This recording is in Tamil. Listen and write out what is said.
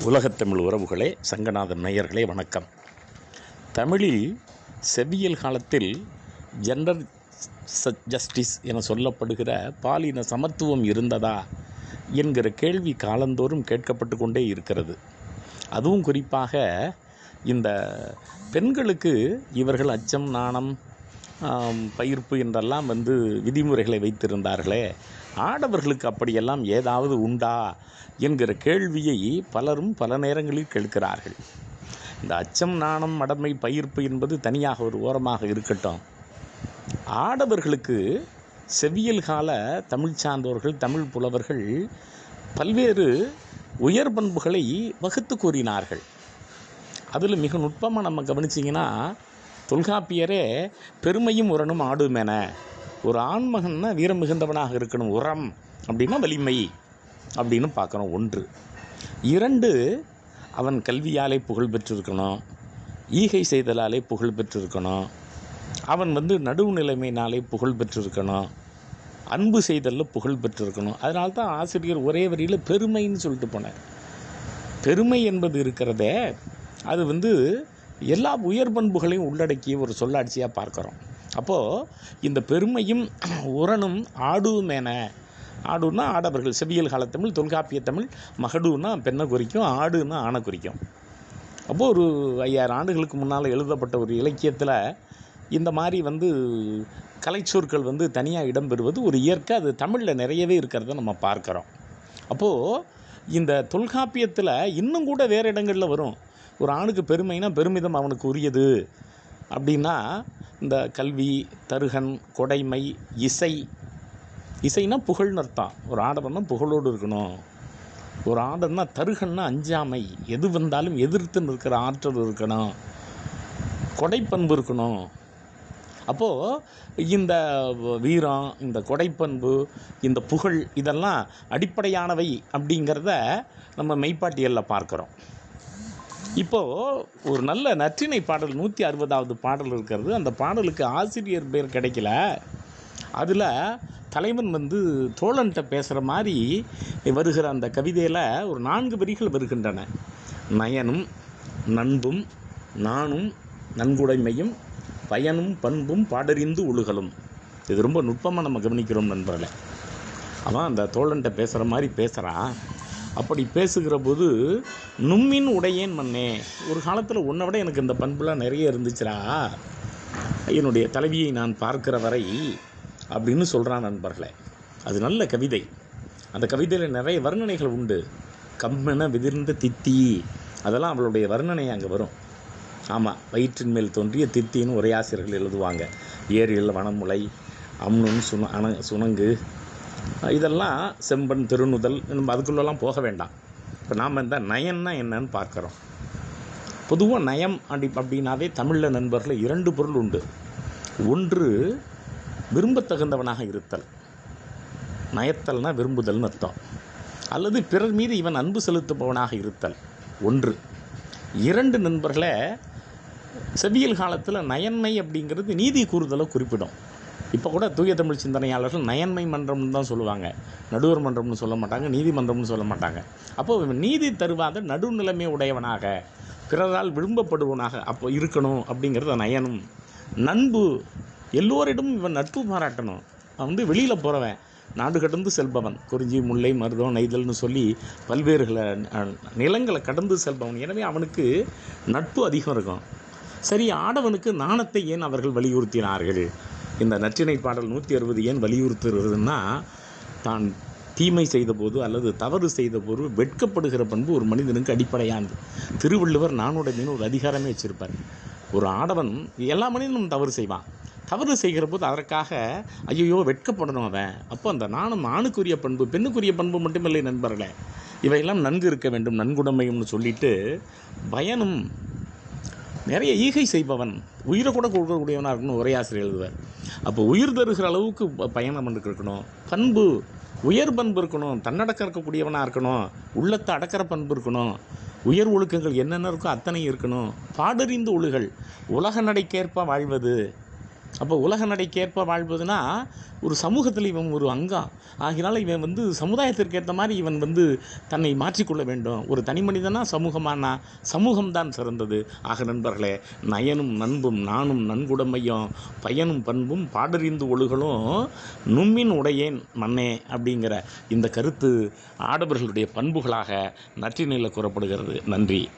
உலகத்தமிழ் உறவுகளே, சங்கநாதன் நேயர்களே வணக்கம். தமிழில் செவ்வியல் காலத்தில் ஜெண்டர் ஜஸ்டிஸ் என சொல்லப்படுகிற பாலின சமத்துவம் இருந்ததா என்கிற கேள்வி காலந்தோறும் கேட்கப்பட்டு கொண்டே இருக்கிறது. அதுவும் குறிப்பாக இந்த பெண்களுக்கு இவர்கள் அச்சம், நாணம், பயிர்ப்பு என்றெல்லாம் விதிமுறைகளை வைத்திருந்தார்களே, ஆடவர்களுக்கு அப்படியெல்லாம் ஏதாவது உண்டா என்கிற கேள்வியை பலரும் பல நேரங்களில் கேட்கிறார்கள். இந்த அச்சம், நாணம், மடமை, பயிர்ப்பு என்பது தனியாக ஒரு ஓரமாக இருக்கட்டும். ஆடவர்களுக்கு செவ்வியல் கால தமிழ் சார்ந்தவர்கள், தமிழ் புலவர்கள் பல்வேறு உயர் பண்புகளை வகுத்து கூறினார்கள். அதில் மிக நுட்பமாக நம்ம கவனிச்சிங்கன்னா, தொல்காப்பியரே பெருமையும் உரனும் ஆடுமென, ஒரு ஆண்மகன்னா வீரம் மிகுந்தவனாக இருக்கணும், உரம் அப்படின்னா வலிமை அப்படின்னு பார்க்குறோம். 1. 2, அவன் கல்வியாலே புகழ் பெற்றிருக்கணும், ஈகை செய்தலாலே புகழ் பெற்றிருக்கணும், அவன் நடுவுநிலைமையினாலே புகழ் பெற்றிருக்கணும், அன்பு செய்தலில் புகழ் பெற்றிருக்கணும். அதனால தான் ஆசிரியர் ஒரே வரியில் பெருமைன்னு சொல்லிட்டு போனார். பெருமை என்பது இருக்கிறதே, அது எல்லா உயர் பண்புகளையும் உள்ளடக்கிய ஒரு சொல்லாட்சியாக பார்க்குறோம். அப்போது இந்த பெருமையும் உரனும் ஆடுமென, ஆடுன்னா ஆடவர்கள், செவ்வியல் கால தமிழ், தொல்காப்பிய தமிழ், மகடுன்னா பெண்ணை குறிக்கும், ஆடுன்னா ஆணை குறிக்கும். அப்போது ஒரு 5000 ஆண்டுகளுக்கு முன்னால் எழுதப்பட்ட ஒரு இலக்கியத்தில் இந்த மாதிரி கலைச்சொற்கள் தனியாக இடம்பெறுவது ஒரு இயற்கை. அது தமிழில் நிறையவே இருக்கிறத நம்ம பார்க்குறோம். அப்போது இந்த தொல்காப்பியத்தில் இன்னும் கூட வேறு இடங்களில் வரும். ஒரு ஆணுக்கு பெருமைனா பெருமிதம் அவனுக்கு உரியது அப்படின்னா, இந்த கல்வி, தருகன், கொடைமை, இசை. இசைனா புகழ்னு அர்த்தம். ஒரு ஆடவன்னா புகழோடு இருக்கணும். ஒரு ஆடன்னா தருகன்னா அஞ்சாமை, எது வந்தாலும் எதிர்த்து நிற்கிற ஆற்றல் இருக்கணும், கொடைப்பண்பு இருக்கணும். அப்போது இந்த வீரம், இந்த கொடைப்பண்பு, இந்த புகழ், இதெல்லாம் அடிப்படையானவை அப்படிங்கிறத நம்ம மெய்ப்பாட்டியலில் பார்க்குறோம். இப்போது ஒரு நல்ல நற்றிணை பாடல் 160வது பாடல் இருக்கிறது. அந்த பாடலுக்கு ஆசிரியர் பேர் கிடைக்கல. அதில் தலைவன் தோழன்கிட்ட பேசுகிற மாதிரி வருகிற அந்த கவிதையில் ஒரு 4 வரிகள் வருகின்றன. நயனும் நண்பும் நானும் நன்குடைமையும் பயனும் பண்பும் பாடறிந்து ஒழுகலும். இது ரொம்ப நுட்பமாக நம்ம கவனிக்கிறோம் நண்பர்களே. அவன் அந்த தோழன்கிட்ட பேசுகிற மாதிரி பேசுகிறான். அப்படி பேசுகிற போது, நும்மின் உடையேன் மன்னே, ஒரு காலத்தில் உன்னை விட எனக்கு இந்த பண்புலாம் நிறைய இருந்துச்சுரா, என்னுடைய தலைவியை நான் பார்க்கிற வரை அப்படின்னு சொல்கிறான் நண்பர்களே. அது நல்ல கவிதை. அந்த கவிதையில் நிறைய வர்ணனைகள் உண்டு. கம்மென விதிர்ந்த தித்தி, அதெல்லாம் அவளுடைய வர்ணனை அங்கே வரும். ஆமாம், வயிற்றின் மேல் தோன்றிய தித்தின்னு உரையாசிரியர்கள் எழுதுவாங்க. ஏரியில் வனமுலை, அம்னும் சுணங்கு, இதெல்லாம் செம்பன், திருநுதல், நம்ம அதுக்குள்ளெல்லாம் போக வேண்டாம். இப்போ நாம் இந்த நயன்னா என்னன்னு பார்க்குறோம். பொதுவாக நயம் அப்படின்னாவே தமிழில் நண்பர்கள் 2 பொருள் உண்டு. 1, விரும்பத்தகுந்தவனாக இருத்தல், நயத்தல்னா விரும்புதல்னு அர்த்தம். அல்லது பிறர் மீது இவன் அன்பு செலுத்துபவனாக இருத்தல் 1. 2 நண்பர்களே, செவ்வியல் காலத்தில் நயன்மை அப்படிங்கிறது நீதி கூறுதலை குறிப்பிடும். இப்போ கூட தூய தமிழ் சிந்தனையாளர்கள் நயன்மை மன்றம்னு தான் சொல்லுவாங்க, நடுவர் மன்றம்னு சொல்ல மாட்டாங்க, நீதிமன்றம்னு சொல்ல மாட்டாங்க. அப்போது நீதி தருவாத நடுநிலைமை உடையவனாக, பிறரால் விரும்பப்படுவனாக அப்போ இருக்கணும் அப்படிங்கிறத நயனும். நண்பு, எல்லோரிடமும் இவன் நட்பு பாராட்டணும். அவன் வெளியில் போகிறவன், நாடு கடந்து செல்பவன், குறிஞ்சி, முல்லை, மருதம், நெய்தல்னு சொல்லி பல்வேறு நிலங்களை கடந்து செல்பவன். எனவே அவனுக்கு நட்பு அதிகம் இருக்கும். சரி, ஆடவனுக்கு நாணத்தை ஏன் அவர்கள் வலியுறுத்தினார்கள்? இந்த நற்றிணை பாடல் 160 ஏன் வலியுறுத்துகிறதுன்னா, தான் தீமை செய்த போது அல்லது தவறு செய்த போது வெட்கப்படுகிற பண்பு ஒரு மனிதனுக்கு அடிப்படையானது. திருவள்ளுவர் நாணுடைமைன்னு ஒரு அதிகாரமே வச்சுருப்பார். ஒரு ஆடவன், எல்லா மனிதனும் தவறு செய்வான். தவறு செய்கிற போது அதற்காக ஐயோ வெட்கப்படணும் அவன். அப்போ அந்த நாணம் ஆணுக்குரிய பண்பு, பெண்ணுக்குரிய பண்பு மட்டுமில்லை நண்பர்களே, இவையெல்லாம் நன்கு இருக்க வேண்டும், நன்குடைமையும்னு சொல்லிட்டு, பயனும், நிறைய ஈகை செய்பவன், உயிரை கூட கொடுக்கக்கூடியவனாக இருக்கணும் உரையாசிரியர் எழுதுவார். அப்போ உயிர் தருகிற அளவுக்கு பயணம் இருக்கணும். பண்பு, உயர் பண்பு இருக்கணும், தன்னடக்கம் இருக்கக்கூடியவனாக இருக்கணும், உள்ளத்தை அடக்கிற பண்பு இருக்கணும், உயர் ஒழுக்கங்கள் என்னென்ன இருக்கோ அத்தனை இருக்கணும். பாடறிந்து ஒழுகல், உலக நடைக்கேற்ப வாழ்வது, அப்போ உலக நடைக்கேற்ப வாழ்வதுனா ஒரு சமூகத்தில் இவன் ஒரு அங்கம் ஆகினால இவன் வந்து சமுதாயத்திற்கு ஏற்ற மாதிரி இவன் வந்து தன்னை மாற்றிக்கொள்ள வேண்டும். ஒரு தனி மனிதனா சமூகமானா சமூகம்தான் சிறந்தது. ஆக நண்பர்களே, நயனும் நண்பும் நானும் நன்குடைமையும் பயனும் பண்பும் பாடறிந்து ஒழுகலும் நும்மின் உடையேன் மன்னே அப்படிங்கிற இந்த கருத்து ஆடவர்களுடைய பண்புகளாக நற்றிணையில் கூறப்படுகிறது. நன்றி.